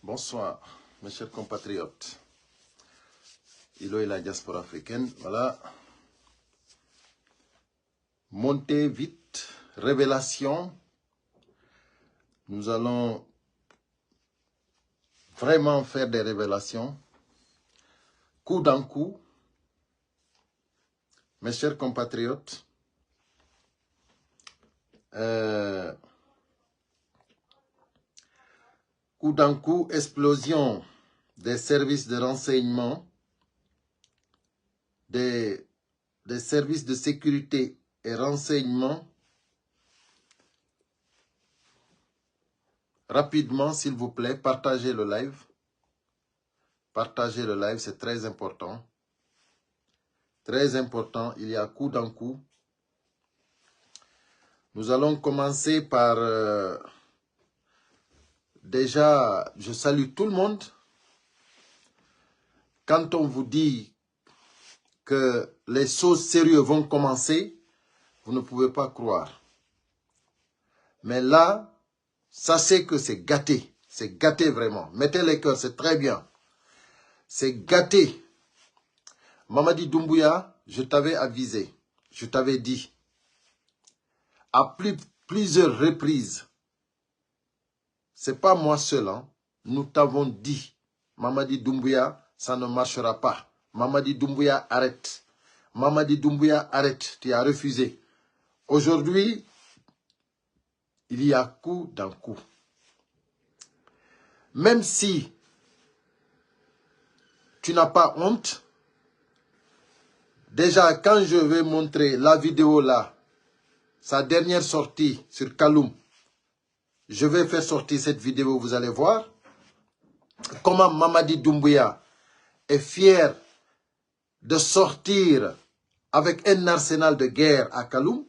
Bonsoir, mes chers compatriotes. Ilo et la diaspora africaine, voilà. Montez vite, révélation. Nous allons vraiment faire des révélations. Coup d'un coup, mes chers compatriotes. Coup d'un coup, explosion des services de renseignement, des services de sécurité et renseignement. Rapidement, s'il vous plaît, partagez le live. Partagez le live, c'est très important. Très important, il y a coup d'un coup. Nous allons commencer par... déjà, je salue tout le monde. Quand on vous dit que les choses sérieuses vont commencer, vous ne pouvez pas croire. Mais là, sachez que c'est gâté. C'est gâté vraiment. Mettez les cœurs, c'est très bien. C'est gâté. Mamadi Doumbouya, je t'avais avisé. Je t'avais dit. À plusieurs reprises. C'est pas moi seul. Hein. Nous t'avons dit. Mamadi Doumbouya, ça ne marchera pas. Mamadi Doumbouya, arrête. Mamadi Doumbouya, arrête. Tu as refusé. Aujourd'hui, il y a coup d'un coup. Même si tu n'as pas honte, déjà quand je vais montrer la vidéo là, sa dernière sortie sur Kaloum, je vais faire sortir cette vidéo, vous allez voir comment Mamadi Doumbouya est fier de sortir avec un arsenal de guerre à Kaloum.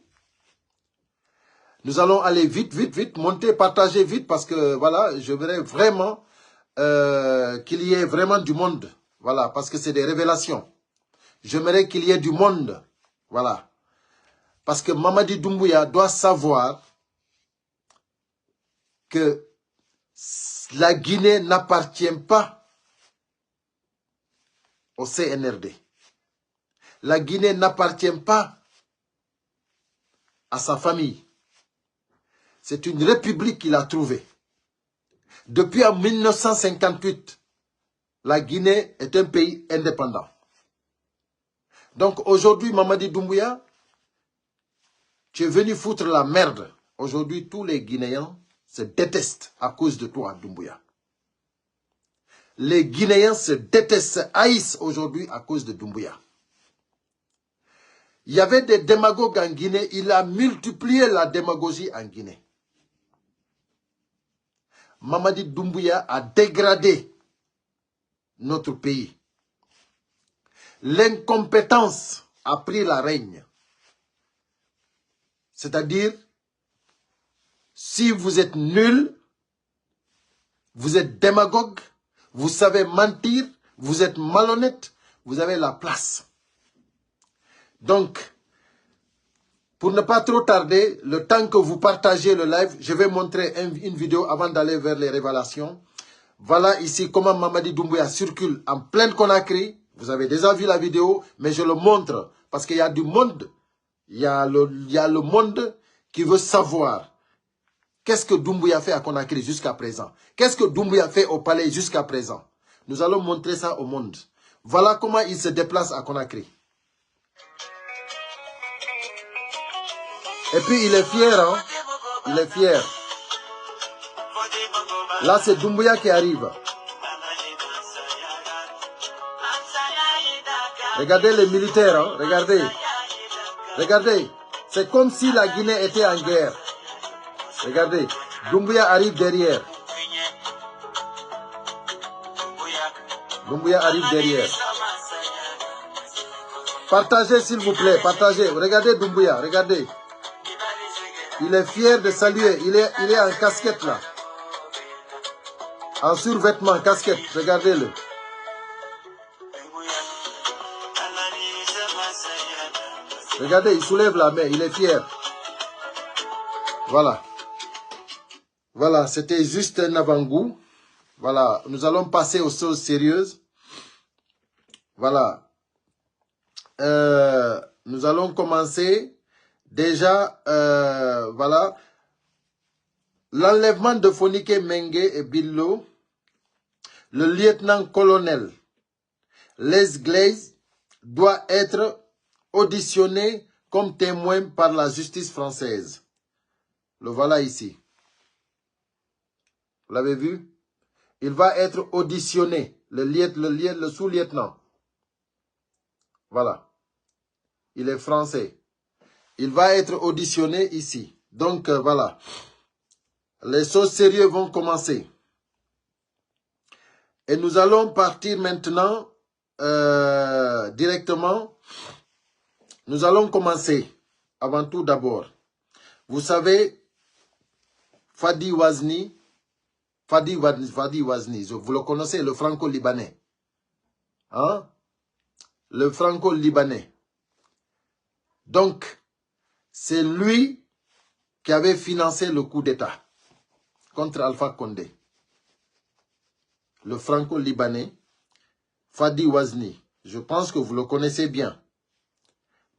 Nous allons aller vite, vite, vite, monter, partager vite parce que voilà, je voudrais vraiment qu'il y ait vraiment du monde. Voilà, parce que c'est des révélations. J'aimerais qu'il y ait du monde. Voilà. Parce que Mamadi Doumbouya doit savoir que la Guinée n'appartient pas au CNRD. La Guinée n'appartient pas à sa famille. C'est une république qu'il a trouvée. Depuis en 1958, la Guinée est un pays indépendant. Donc aujourd'hui, Mamadi Doumbouya, tu es venu foutre la merde. Aujourd'hui, tous les Guinéens se détestent à cause de toi, Doumbouya. Les Guinéens se détestent, se haïssent aujourd'hui à cause de Doumbouya. Il y avait des démagogues en Guinée, il a multiplié la démagogie en Guinée. Mamadi Doumbouya a dégradé notre pays. L'incompétence a pris la règne. C'est-à-dire, si vous êtes nul, vous êtes démagogue, vous savez mentir, vous êtes malhonnête, vous avez la place. Donc, pour ne pas trop tarder, le temps que vous partagez le live, je vais montrer une vidéo avant d'aller vers les révélations. Voilà ici comment Mamadi Doumbouya circule en pleine Conakry. Vous avez déjà vu la vidéo, mais je le montre parce qu'il y a du monde. Il y a le monde qui veut savoir qu'est-ce que Doumbouya fait à Conakry jusqu'à présent. Qu'est-ce que Doumbouya fait au palais jusqu'à présent. Nous allons montrer ça au monde. Voilà comment il se déplace à Conakry. Et puis il est fier, hein. Il est fier. Là, c'est Doumbouya qui arrive. Regardez les militaires, hein. Regardez. Regardez. C'est comme si la Guinée était en guerre. Regardez. Doumbouya arrive derrière. Doumbouya arrive derrière. Partagez, s'il vous plaît. Partagez. Regardez Doumbouya. Regardez. Il est fier de saluer. Il est en casquette là. En survêtement, casquette. Regardez-le. Regardez, il soulève la main. Il est fier. Voilà. Voilà, c'était juste un avant-goût. Voilà, nous allons passer aux choses sérieuses. Voilà. Nous allons commencer. Déjà, voilà. L'enlèvement de Fonike Mengue et Billo, le lieutenant-colonel Les Glaise doit être auditionné comme témoin par la justice française. Le voilà ici. Vous l'avez vu? Il va être auditionné, le sous-lieutenant. Voilà. Il est français. Il va être auditionné ici. Donc, voilà. Les choses sérieuses vont commencer. Et nous allons partir maintenant directement. Nous allons commencer. Avant tout d'abord. Vous savez, Fadi Wazni, vous le connaissez, le franco-libanais. Hein? Le franco-libanais. Donc, c'est lui qui avait financé le coup d'État contre Alpha Condé. Le franco-libanais, Fadi Wazni. Je pense que vous le connaissez bien.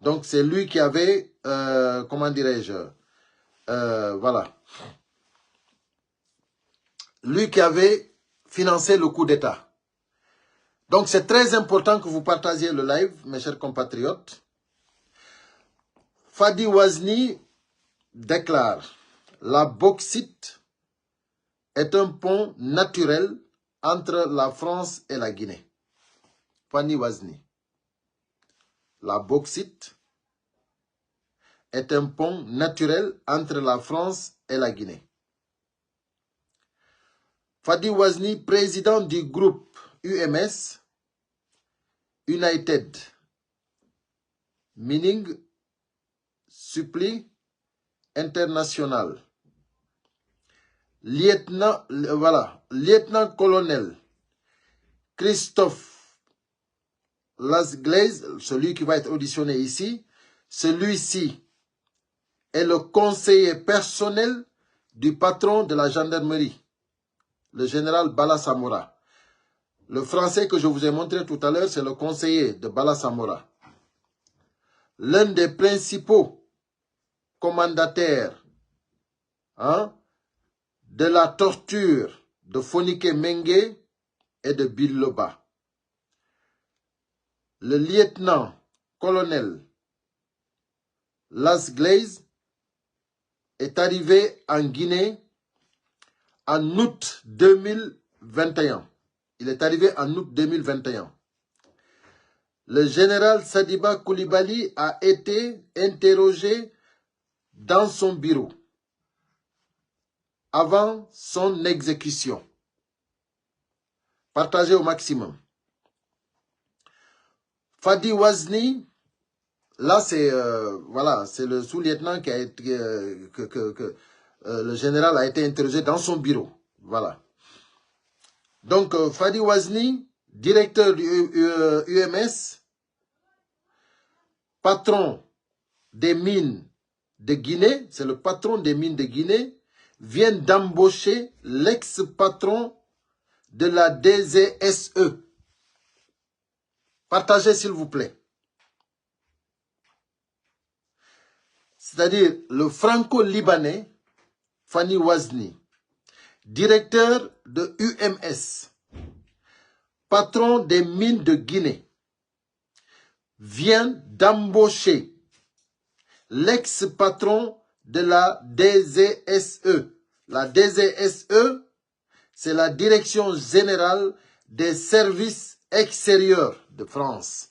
Donc, c'est lui qui avait, comment dirais-je, voilà. Lui qui avait financé le coup d'État. Donc, c'est très important que vous partagiez le live, mes chers compatriotes. Fadi Wazni déclare « La bauxite est un pont naturel entre la France et la Guinée. » Fadi Wazni. La bauxite est un pont naturel entre la France et la Guinée. Fadi Wazni, président du groupe UMS, United Mining Supply International, lieutenant-colonel Christophe Lasglaise, celui qui va être auditionné ici, celui-ci est le conseiller personnel du patron de la gendarmerie, le général Bala Samora. Le français que je vous ai montré tout à l'heure, c'est le conseiller de Bala Samora. L'un des principaux commandataires de la torture de Fonike Mengue et de Biloba. Le lieutenant-colonel Las Glaise est arrivé en Guinée en août 2021. Il est arrivé en août 2021. Le général Sadiba Koulibaly a été interrogé dans son bureau avant son exécution. Partagez au maximum. Fadi Wazni, là c'est voilà, c'est le sous-lieutenant qui a été le général a été interrogé dans son bureau. Voilà. Donc Fadi Wazni, directeur du UMS, patron des mines de Guinée, c'est le patron des mines de Guinée, vient d'embaucher l'ex-patron de la DGSE. Partagez s'il vous plaît. C'est-à-dire le franco-libanais Fadi Wazni, directeur de UMS, patron des mines de Guinée, vient d'embaucher l'ex-patron de la DGSE. La DGSE, c'est la Direction Générale des Services Extérieurs de France.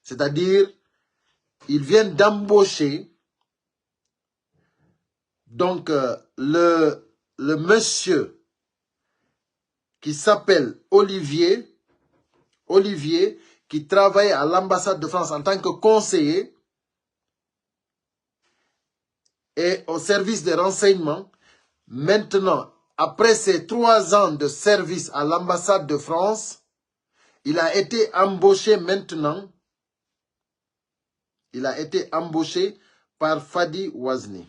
C'est-à-dire, ils viennent d'embaucher donc le monsieur qui s'appelle Olivier, qui travaille à l'ambassade de France en tant que conseiller et au service des renseignements. Maintenant, après ses 3 ans de service à l'ambassade de France, il a été embauché maintenant. Il a été embauché par Fadi Wazni.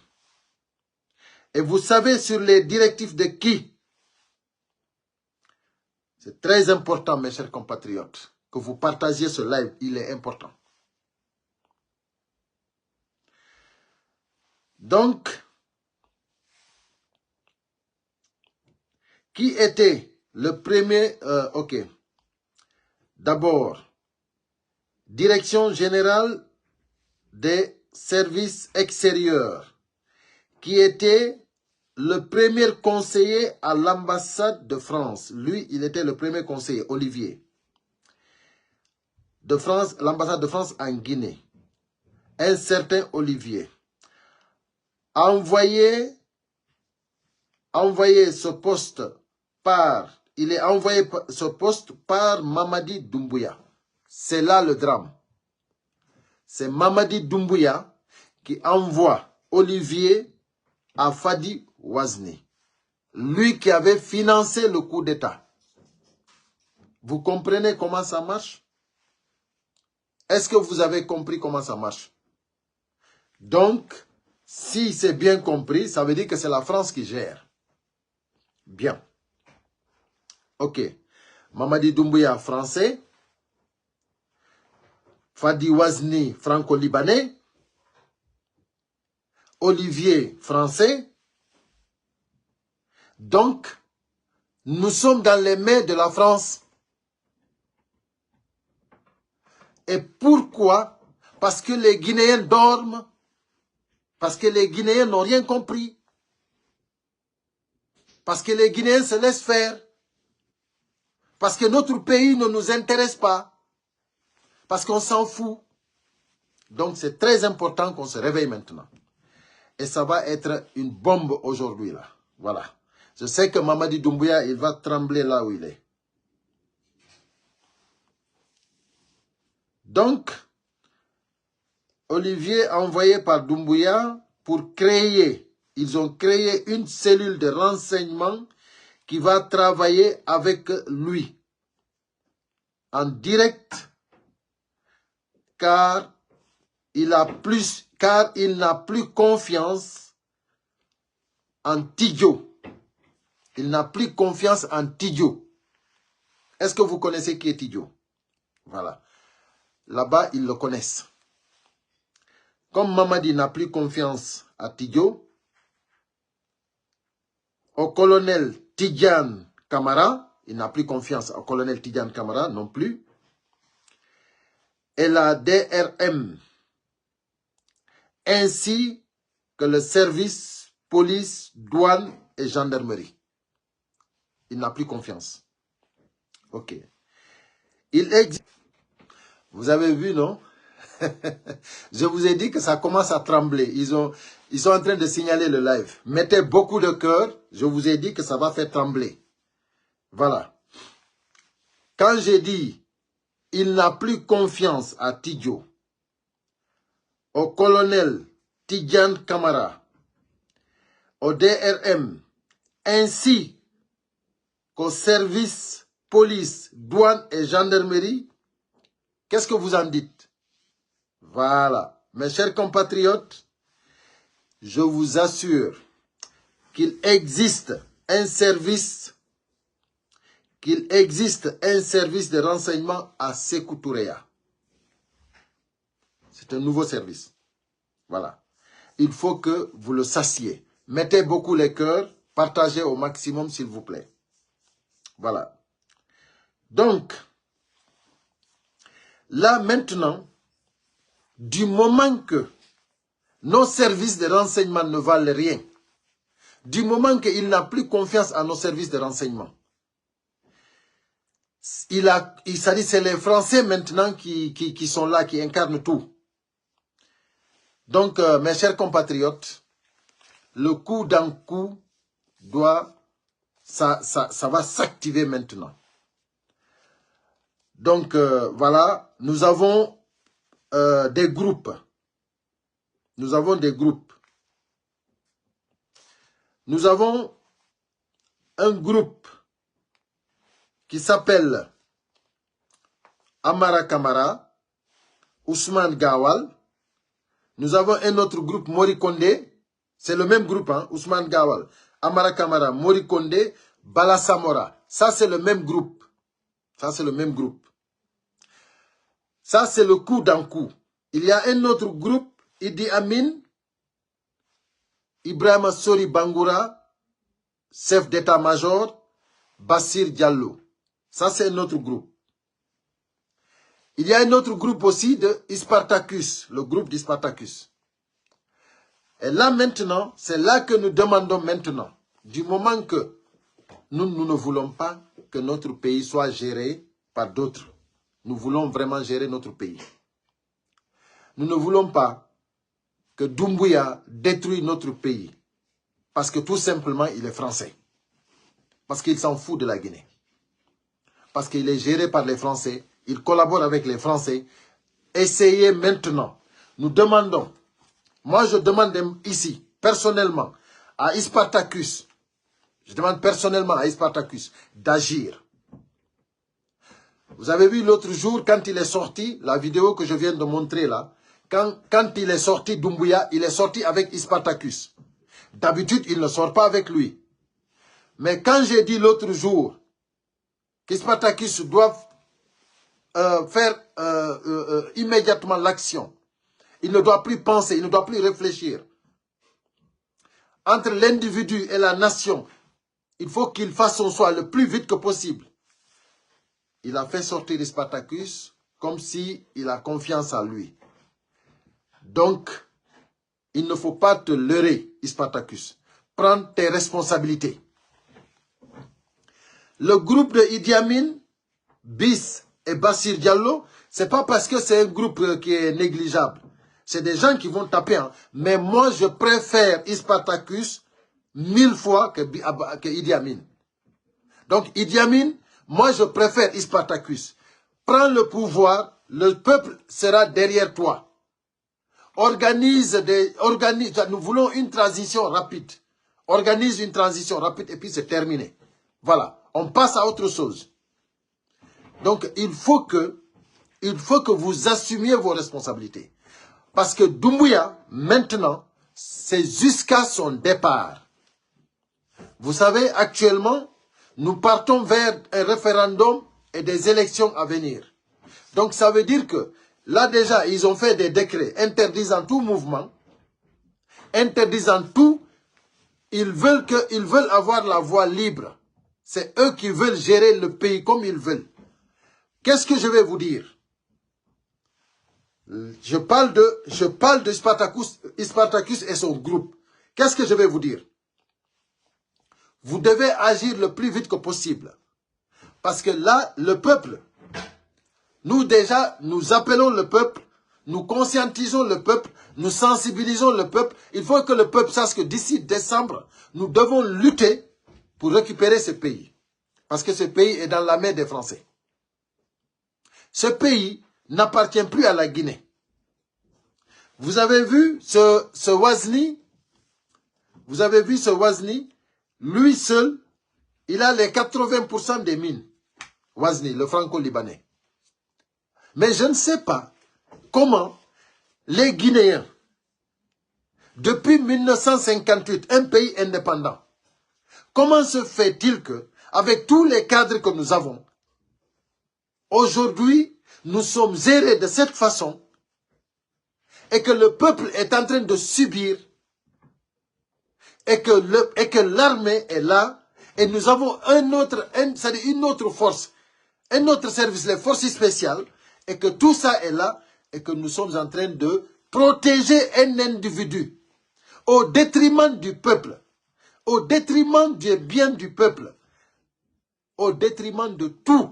Et vous savez sur les directives de qui C'est très important, mes chers compatriotes, que vous partagiez ce live. Il est important. Donc, qui était le premier? Ok. D'abord, Direction générale des services extérieurs, qui était le premier conseiller à l'ambassade de France. Lui, il était le premier conseiller, Olivier. De France, l'ambassade de France en Guinée. Un certain Olivier. Envoyé ce poste par, il est envoyé ce poste par Mamadi Doumbouya. C'est là le drame. C'est Mamadi Doumbouya qui envoie Olivier à Fadi Wazni. Lui qui avait financé le coup d'État. Vous comprenez comment ça marche? Est-ce que vous avez compris comment ça marche? Donc, si c'est bien compris, ça veut dire que c'est la France qui gère. Bien. Ok. Mamadi Doumbouya, français. Fadi Wazni, franco-libanais. Olivier, français. Donc, nous sommes dans les mains de la France. Et pourquoi? Parce que les Guinéens dorment. Parce que les Guinéens n'ont rien compris. Parce que les Guinéens se laissent faire. Parce que notre pays ne nous intéresse pas. Parce qu'on s'en fout. Donc c'est très important qu'on se réveille maintenant. Et ça va être une bombe aujourd'hui là. Voilà. Je sais que Mamadi Doumbouya, il va trembler là où il est. Donc, Olivier envoyé par Doumbouya pour créer, ils ont créé une cellule de renseignement qui va travailler avec lui en direct car il n'a plus confiance en Tidjo. Il n'a plus confiance en Tidjo. Est-ce que vous connaissez qui est Tidjo? Voilà. Là-bas, ils le connaissent. Comme Mamadi n'a plus confiance à Tidjo, au colonel Tidjane Camara, il n'a plus confiance au colonel Tidjane Camara non plus, et la DRM, ainsi que le service police, douane et gendarmerie. Il n'a plus confiance. Ok. Il existe. Vous avez vu, non? Je vous ai dit que ça commence à trembler. Ils sont en train de signaler le live. Mettez beaucoup de cœur. Je vous ai dit que ça va faire trembler. Voilà. Quand j'ai dit il n'a plus confiance à Tidjo, au colonel Tidjane Camara, au DRM, ainsi qu'au service police, douane et gendarmerie, qu'est-ce que vous en dites? Voilà. Mes chers compatriotes, je vous assure qu'il existe un service de renseignement à Sékou Touréa. C'est un nouveau service. Voilà. Il faut que vous le sachiez. Mettez beaucoup les cœurs, partagez au maximum s'il vous plaît. Voilà. Donc, là maintenant, du moment que nos services de renseignement ne valent rien, du moment qu'il n'a plus confiance à nos services de renseignement, c'est les Français maintenant qui sont là, qui incarnent tout. Donc, mes chers compatriotes, le coup d'un coup ça va s'activer maintenant. Donc, voilà, nous avons des groupes. Nous avons des groupes. Nous avons un groupe qui s'appelle Amara Kamara, Ousmane Gawal. Nous avons un autre groupe, Mori Kondé. C'est le même groupe, hein, Ousmane Gawal, Amara Kamara, Mori Kondé, Bala Samora. Ça, c'est le même groupe. Ça, c'est le même groupe. Ça, c'est le coup d'un coup. Il y a un autre groupe, Idi Amin, Ibrahima Sori Bangoura, chef d'état-major, Bassir Diallo. Ça, c'est un autre groupe. Il y a un autre groupe aussi de Spartacus, le groupe d'Spartacus. Et là maintenant, c'est là que nous demandons maintenant, du moment que nous ne voulons pas que notre pays soit géré par d'autres. Nous voulons vraiment gérer notre pays. Nous ne voulons pas que Doumbouya détruise notre pays. Parce que tout simplement, il est français. Parce qu'il s'en fout de la Guinée. Parce qu'il est géré par les Français. Il collabore avec les Français. Essayez maintenant. Nous demandons, moi je demande ici, personnellement, à Spartacus, je demande personnellement à Spartacus d'agir. Vous avez vu l'autre jour, quand il est sorti, la vidéo que je viens de montrer là, quand il est sorti Doumbouya, il est sorti avec Spartacus. D'habitude, il ne sort pas avec lui. Mais quand j'ai dit l'autre jour qu'Spartacus doit faire immédiatement l'action, il ne doit plus penser, il ne doit plus réfléchir. Entre l'individu et la nation, il faut qu'il fasse son choix le plus vite que possible. Il a fait sortir Spartacus comme s'il a confiance en lui. Donc, il ne faut pas te leurrer, Spartacus. Prends tes responsabilités. Le groupe de Idi Amin, Bis et Bassir Diallo, c'est pas parce que c'est un groupe qui est négligeable. C'est des gens qui vont taper. Hein. Mais moi, je préfère Spartacus 1000 fois que Idi Amin. Donc, Idi Amin, moi, je préfère Spartacus. Prends le pouvoir, le peuple sera derrière toi. Nous voulons une transition rapide. Organise une transition rapide et puis c'est terminé. Voilà, on passe à autre chose. Donc, il faut que vous assumiez vos responsabilités. Parce que Doumbouya, maintenant, c'est jusqu'à son départ. Vous savez, actuellement, nous partons vers un référendum et des élections à venir. Donc, ça veut dire que, là déjà, ils ont fait des décrets interdisant tout mouvement, interdisant tout. Ils veulent avoir la voie libre. C'est eux qui veulent gérer le pays comme ils veulent. Qu'est-ce que je vais vous dire? Je parle de Spartacus et son groupe. Qu'est-ce que je vais vous dire? Vous devez agir le plus vite que possible. Parce que là, le peuple, nous déjà, nous appelons le peuple, nous conscientisons le peuple, nous sensibilisons le peuple. Il faut que le peuple sache que d'ici décembre, nous devons lutter pour récupérer ce pays. Parce que ce pays est dans la main des Français. Ce pays n'appartient plus à la Guinée. Vous avez vu ce Ouazni? Vous avez vu ce Ouazni? Lui seul, il a les 80% des mines. Ouazni, le franco-libanais. Mais je ne sais pas comment les Guinéens, depuis 1958, un pays indépendant, comment se fait-il que, avec tous les cadres que nous avons, aujourd'hui, nous sommes gérés de cette façon et que le peuple est en train de subir et que l'armée est là et nous avons une autre force, un autre service, les forces spéciales, et que tout ça est là et que nous sommes en train de protéger un individu au détriment du peuple, au détriment du bien du peuple, au détriment de toutes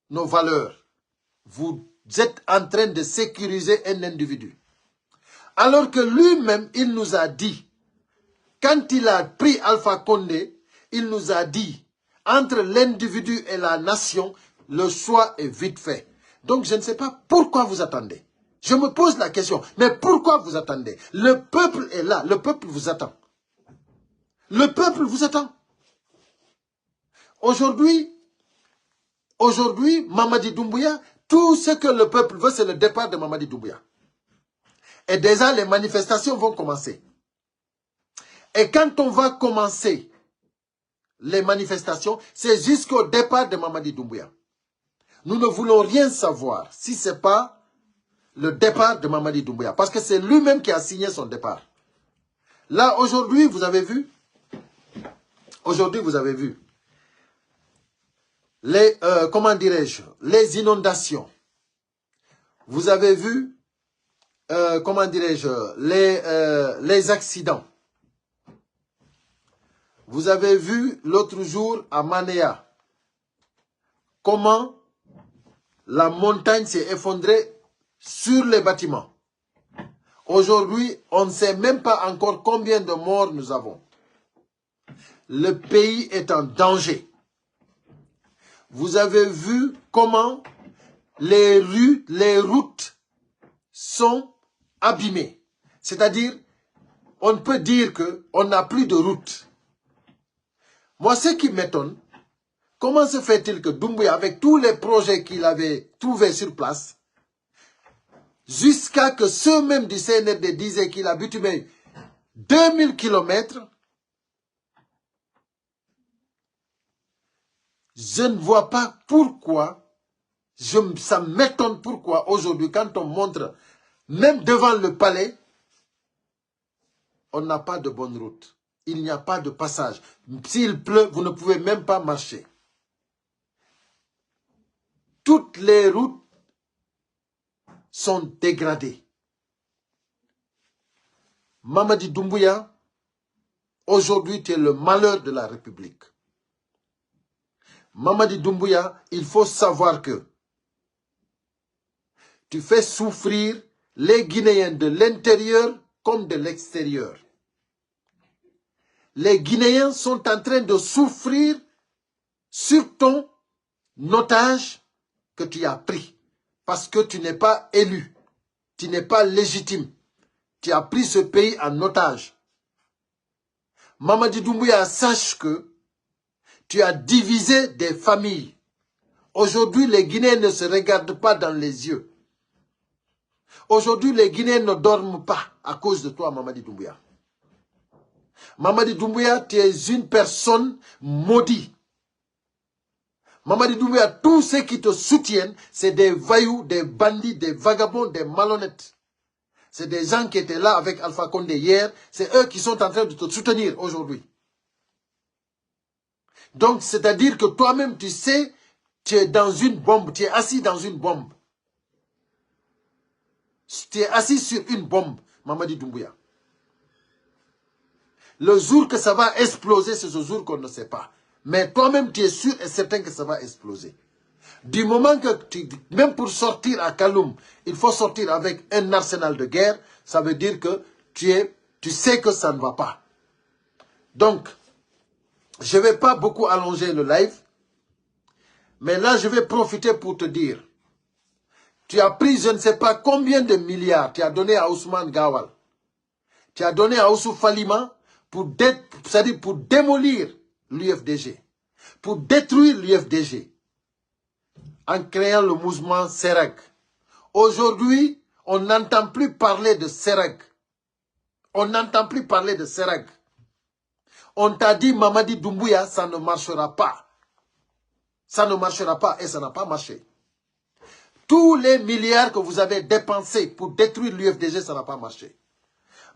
nos valeurs. Vous êtes en train de sécuriser un individu. Alors que lui-même, il nous a dit, quand il a pris Alpha Condé, il nous a dit, entre l'individu et la nation, le choix est vite fait. Donc je ne sais pas pourquoi vous attendez. Je me pose la question, mais pourquoi vous attendez? Le peuple est là, le peuple vous attend. Le peuple vous attend. Aujourd'hui, Mamadi Doumbouya, tout ce que le peuple veut, c'est le départ de Mamadi Doumbouya. Et déjà, les manifestations vont commencer. Et quand on va commencer les manifestations, c'est jusqu'au départ de Mamadi Doumbouya. Nous ne voulons rien savoir si ce n'est pas le départ de Mamadi Doumbouya. Parce que c'est lui-même qui a signé son départ. Là, aujourd'hui, vous avez vu, les, comment dirais-je, les inondations. Vous avez vu, comment dirais-je, les accidents. Vous avez vu l'autre jour à Manéa, comment la montagne s'est effondrée sur les bâtiments. Aujourd'hui, on ne sait même pas encore combien de morts nous avons. Le pays est en danger. Vous avez vu comment les routes sont abîmées. C'est-à-dire, on peut dire qu'on n'a plus de route. Moi, ce qui m'étonne, comment se fait-il que Doumbouya, avec tous les projets qu'il avait trouvés sur place, jusqu'à que ceux même du CNRD disaient qu'il a bitumé 2000 km, je ne vois pas pourquoi, ça m'étonne pourquoi aujourd'hui, quand on montre, même devant le palais, on n'a pas de bonne route. Il n'y a pas de passage. S'il pleut, vous ne pouvez même pas marcher. Toutes les routes sont dégradées. Mamadi Doumbouya, aujourd'hui, tu es le malheur de la République. Mamadi Doumbouya, il faut savoir que tu fais souffrir les Guinéens de l'intérieur comme de l'extérieur. Les Guinéens sont en train de souffrir sur ton otage que tu as pris. Parce que tu n'es pas élu. Tu n'es pas légitime. Tu as pris ce pays en otage. Mamadi Doumbouya, sache que tu as divisé des familles. Aujourd'hui, les Guinéens ne se regardent pas dans les yeux. Aujourd'hui, les Guinéens ne dorment pas à cause de toi, Mamadi Doumbouya. Mamadi Doumbouya, tu es une personne maudite. Mamadi Doumbouya, tous ceux qui te soutiennent, c'est des voyous, des bandits, des vagabonds, des malhonnêtes. C'est des gens qui étaient là avec Alpha Condé hier. C'est eux qui sont en train de te soutenir aujourd'hui. Donc, c'est-à-dire que toi-même, tu sais, tu es dans une bombe. Tu es assis dans une bombe. Tu es assis sur une bombe, Mamadi Doumbouya. Le jour que ça va exploser, c'est ce jour qu'on ne sait pas. Mais toi-même, tu es sûr et certain que ça va exploser. Du moment que, même pour sortir à Kaloum, il faut sortir avec un arsenal de guerre, ça veut dire que tu sais que ça ne va pas. Donc, je ne vais pas beaucoup allonger le live, mais là, je vais profiter pour te dire, tu as pris je ne sais pas combien de milliards, tu as donné à Ousmane Gawal, tu as donné à Oussou Falima c'est-à-dire pour démolir l'UFDG, pour détruire l'UFDG, en créant le mouvement Serag. Aujourd'hui, on n'entend plus parler de Serag. On n'entend plus parler de Serag. On t'a dit, Mamadi Doumbouya, ça ne marchera pas. Ça ne marchera pas et ça n'a pas marché. Tous les milliards que vous avez dépensés pour détruire l'UFDG, ça n'a pas marché.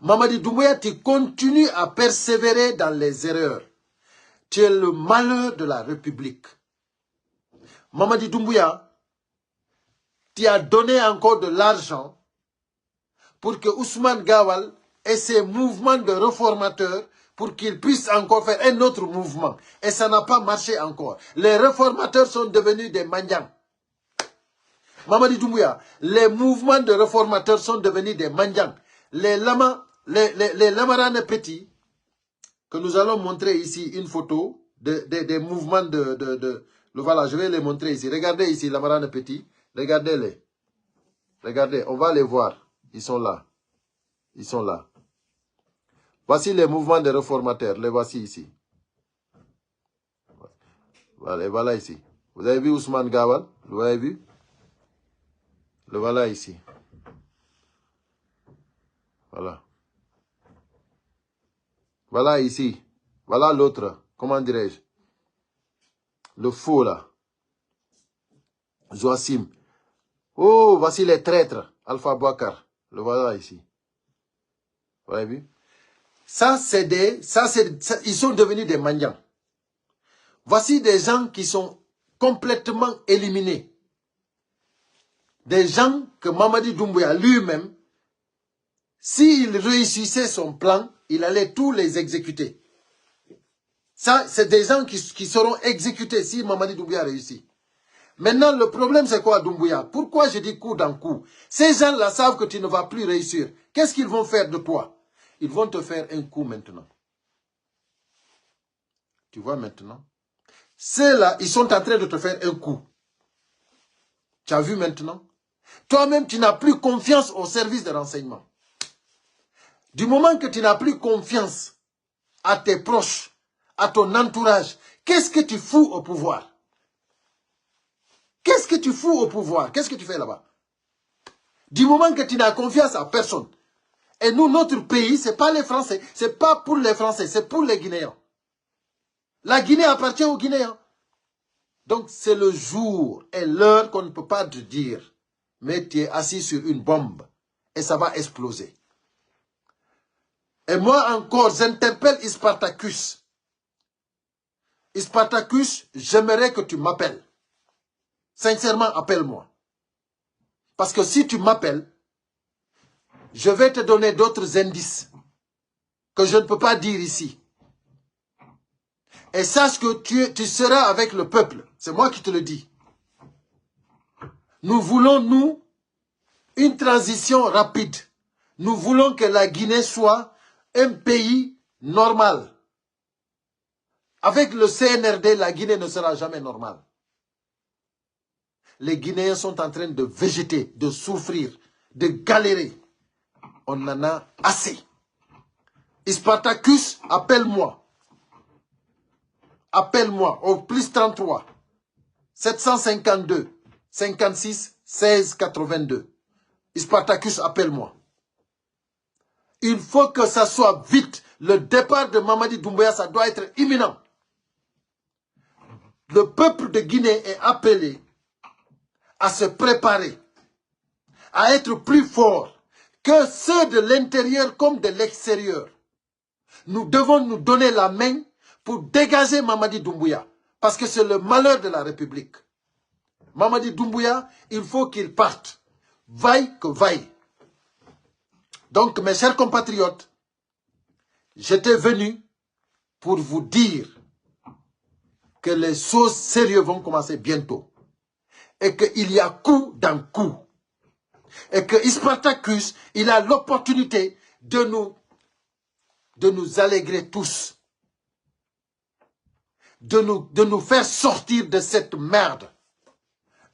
Mamadi Doumbouya, tu continues à persévérer dans les erreurs. Tu es le malheur de la République. Mamadi Doumbouya, tu as donné encore de l'argent pour que Ousmane Gawal ait ses mouvements de réformateurs pour qu'il puisse encore faire un autre mouvement. Et ça n'a pas marché encore. Les réformateurs sont devenus des mandians. Mamadi Doumbouya, les mouvements de réformateurs sont devenus des mandians. Les Lamarane petits, que nous allons montrer ici une photo des mouvements voilà, je vais les montrer ici. Regardez ici, Lamarane petits. Regardez-les. Regardez, on va les voir. Ils sont là. Ils sont là. Voici les mouvements des réformateurs. Les voici ici. Voilà, et voilà ici. Vous avez vu Ousmane Gawal? Vous avez vu? Le voilà ici. Voilà. Voilà ici. Voilà l'autre. Comment dirais-je? Le faux là. Joachim. Oh, voici les traîtres. Alpha Bouakar. Le voilà ici. Vous avez vu? Ils sont devenus des mendiants. Voici des gens qui sont complètement éliminés. Des gens que Mamadi Doumbouya lui-même, s'il réussissait son plan, il allait tous les exécuter. Ça, c'est des gens qui seront exécutés si Mamadi Doumbouya réussit. Maintenant, le problème, c'est quoi, Doumbouya? Pourquoi je dis coup dans coup? Ces gens-là savent que tu ne vas plus réussir. Qu'est-ce qu'ils vont faire de toi? Ils vont te faire un coup maintenant. Tu vois maintenant? Ceux-là, ils sont en train de te faire un coup. Tu as vu maintenant? Toi-même, tu n'as plus confiance au service de renseignement. Du moment que tu n'as plus confiance à tes proches, à ton entourage, qu'est-ce que tu fous au pouvoir? Qu'est-ce que tu fous au pouvoir? Qu'est-ce que tu fais là-bas? Du moment que tu n'as confiance à personne. Et nous, notre pays, ce n'est pas les Français. Ce n'est pas pour les Français, c'est pour les Guinéens. La Guinée appartient aux Guinéens. Donc, c'est le jour et l'heure qu'on ne peut pas te dire. Mais tu es assis sur une bombe et ça va exploser. Et moi encore, j'interpelle Spartacus. Spartacus, j'aimerais que tu m'appelles. Sincèrement, appelle-moi. Parce que si tu m'appelles, je vais te donner d'autres indices que je ne peux pas dire ici. Et sache que tu seras avec le peuple. C'est moi qui te le dis. Nous voulons, nous, une transition rapide. Nous voulons que la Guinée soit un pays normal. Avec le CNRD, la Guinée ne sera jamais normale. Les Guinéens sont en train de végéter, de souffrir, de galérer. On en a assez. Spartacus, appelle-moi. Appelle-moi au plus 33 752 56 16 82. Spartacus, appelle-moi. Il faut que ça soit vite. Le départ de Mamadi Doumbouya, ça doit être imminent. Le peuple de Guinée est appelé à se préparer, à être plus fort que ceux de l'intérieur comme de l'extérieur. Nous devons nous donner la main pour dégager Mamadi Doumbouya, parce que c'est le malheur de la République. Mamadi Doumbouya, il faut qu'il parte, vaille que vaille. Donc, mes chers compatriotes, j'étais venu pour vous dire que les choses sérieuses vont commencer bientôt. Et qu'il y a coup dans coup. Et que Spartacus, il a l'opportunité de nous allégrer tous. De nous faire sortir de cette merde.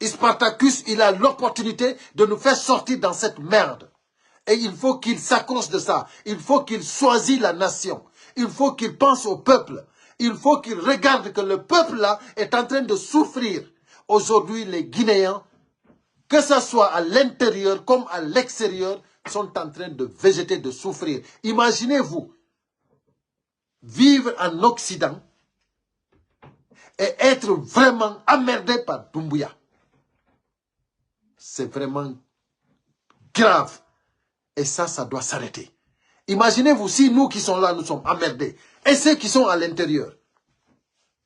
Spartacus, il a l'opportunité de nous faire sortir dans cette merde. Et il faut qu'il s'accroche de ça. Il faut qu'il choisisse la nation. Il faut qu'il pense au peuple. Il faut qu'il regarde que le peuple là est en train de souffrir. Aujourd'hui, les Guinéens, que ce soit à l'intérieur comme à l'extérieur, sont en train de végéter, de souffrir. Imaginez-vous vivre en Occident et être vraiment emmerdé par Doumbouya. C'est vraiment grave. Et ça doit s'arrêter. Imaginez-vous si nous qui sommes là, nous sommes emmerdés. Et ceux qui sont à l'intérieur.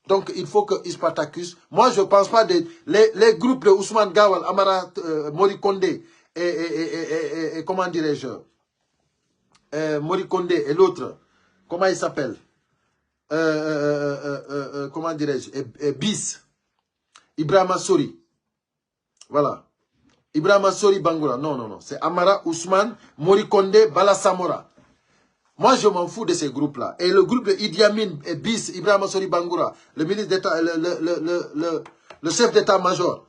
Donc, il faut que Spartacus... Moi, je ne pense pas... Les groupes de Ousmane Gawal, Amara Mori Kondé et comment dirais-je Mori Kondé et l'autre, comment il s'appelle comment dirais-je Bis, Ibrahima Sori. Voilà. Ibrahima Sori Bangoura. Non, non, non. C'est Amara Ousmane, Mori Kondé, Bala Samora. Moi, je m'en fous de ces groupes-là. Et le groupe de Idi Amin et Bis, Ibrahima Sori Bangoura, le ministre d'État, le chef d'État-major,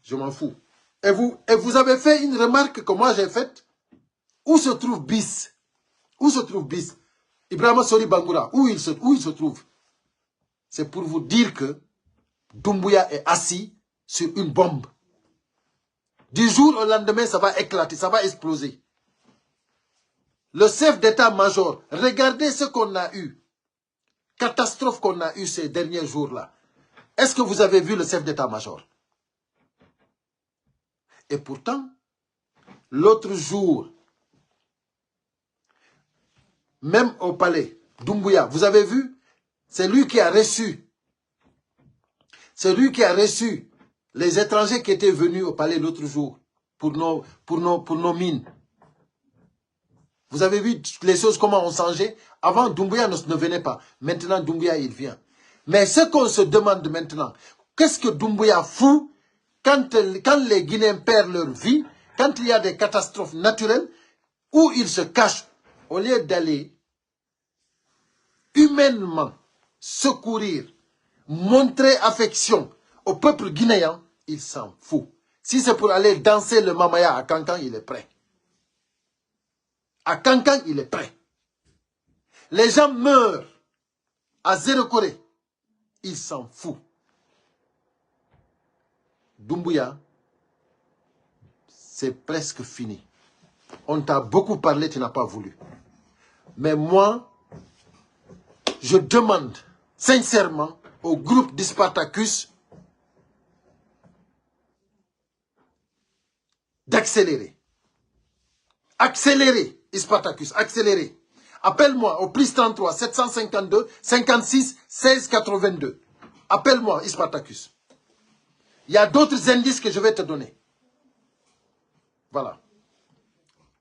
je m'en fous. Et vous avez fait une remarque que moi j'ai faite. Où se trouve Bis? Où se trouve Bis? Ibrahima Sori Bangoura, où il se trouve? C'est pour vous dire que Doumbouya est assis sur une bombe. Du jour au lendemain, ça va éclater, ça va exploser. Le chef d'état-major, regardez ce qu'on a eu. Catastrophe qu'on a eu ces derniers jours-là. Est-ce que vous avez vu le chef d'état-major? Et pourtant, l'autre jour, même au palais, Doumbouya, vous avez vu, c'est lui qui a reçu. C'est lui qui a reçu les étrangers qui étaient venus au palais l'autre jour pour nos mines. Vous avez vu les choses, comment ont changé? Avant, Doumbouya ne venait pas. Maintenant, Doumbouya, il vient. Mais ce qu'on se demande maintenant, qu'est-ce que Doumbouya fout quand les Guinéens perdent leur vie, quand il y a des catastrophes naturelles, où ils se cachent, au lieu d'aller humainement secourir, montrer affection au peuple guinéen, il s'en fout. Si c'est pour aller danser le Mamaya à Kankan, il est prêt. À Kankan, il est prêt. Les gens meurent à Zéro Corée. Il s'en fout. Doumbouya, c'est presque fini. On t'a beaucoup parlé, tu n'as pas voulu. Mais moi, je demande sincèrement au groupe d'Spartacus d'accélérer. Accélérer, Spartacus, accélérer. Appelle-moi au plus 33 752 56 16 82. Appelle-moi, Spartacus. Il y a d'autres indices que je vais te donner. Voilà.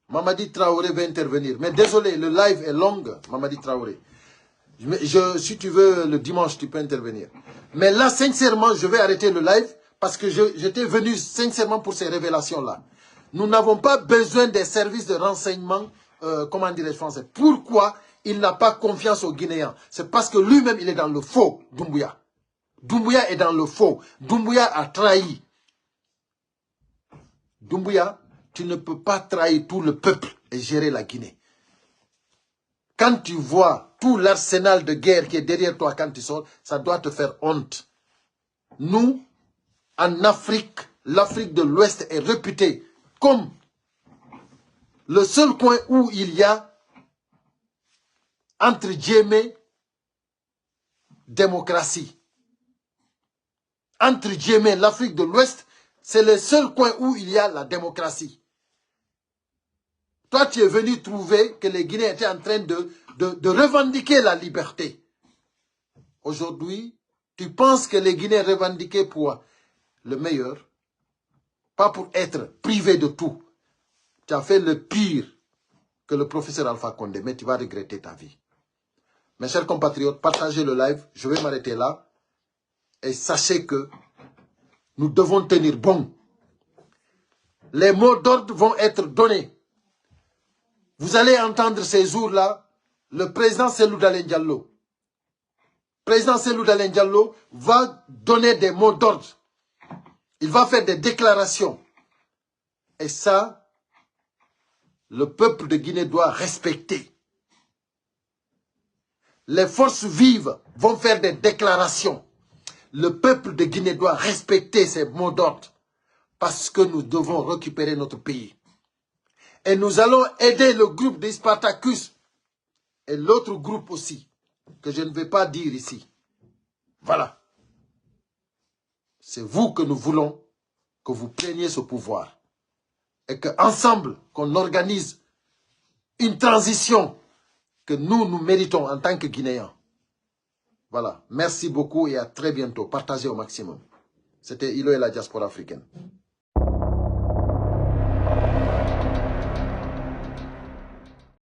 Mamadi Traoré va intervenir. Mais désolé, le live est long, Mamadi Traoré. Si tu veux, le dimanche, tu peux intervenir. Mais là, sincèrement, je vais arrêter le live parce que j'étais venu sincèrement pour ces révélations-là. Nous n'avons pas besoin des services de renseignement, comment dirais-je français. Pourquoi il n'a pas confiance aux Guinéens? C'est parce que lui-même, il est dans le faux, Doumbouya. Doumbouya est dans le faux. Doumbouya a trahi. Doumbouya, tu ne peux pas trahir tout le peuple et gérer la Guinée. Quand tu vois tout l'arsenal de guerre qui est derrière toi quand tu sors, ça doit te faire honte. Nous, en Afrique, l'Afrique de l'Ouest est réputée comme le seul coin où il y a, entre guillemets, démocratie. Entre guillemets, l'Afrique de l'Ouest, c'est le seul coin où il y a la démocratie. Toi, tu es venu trouver que les Guinéens étaient en train de revendiquer la liberté. Aujourd'hui, tu penses que les Guinéens revendiquaient pour le meilleur, pas pour être privé de tout. Tu as fait le pire que le professeur Alpha Condé, mais tu vas regretter ta vie. Mes chers compatriotes, partagez le live, je vais m'arrêter là. Et sachez que nous devons tenir bon. Les mots d'ordre vont être donnés. Vous allez entendre ces jours-là, le président Cellou Dalein Diallo. Le président Cellou Dalein Diallo va donner des mots d'ordre. Il va faire des déclarations. Et ça, le peuple de Guinée doit respecter. Les forces vives vont faire des déclarations. Le peuple de Guinée doit respecter ces mots d'ordre. Parce que nous devons récupérer notre pays. Et nous allons aider le groupe des Spartacus et l'autre groupe aussi, que je ne vais pas dire ici. Voilà. C'est vous que nous voulons que vous preniez ce pouvoir. Et qu'ensemble, qu'on organise une transition que nous méritons en tant que Guinéens. Voilà. Merci beaucoup et à très bientôt. Partagez au maximum. C'était Ilo et la diaspora africaine.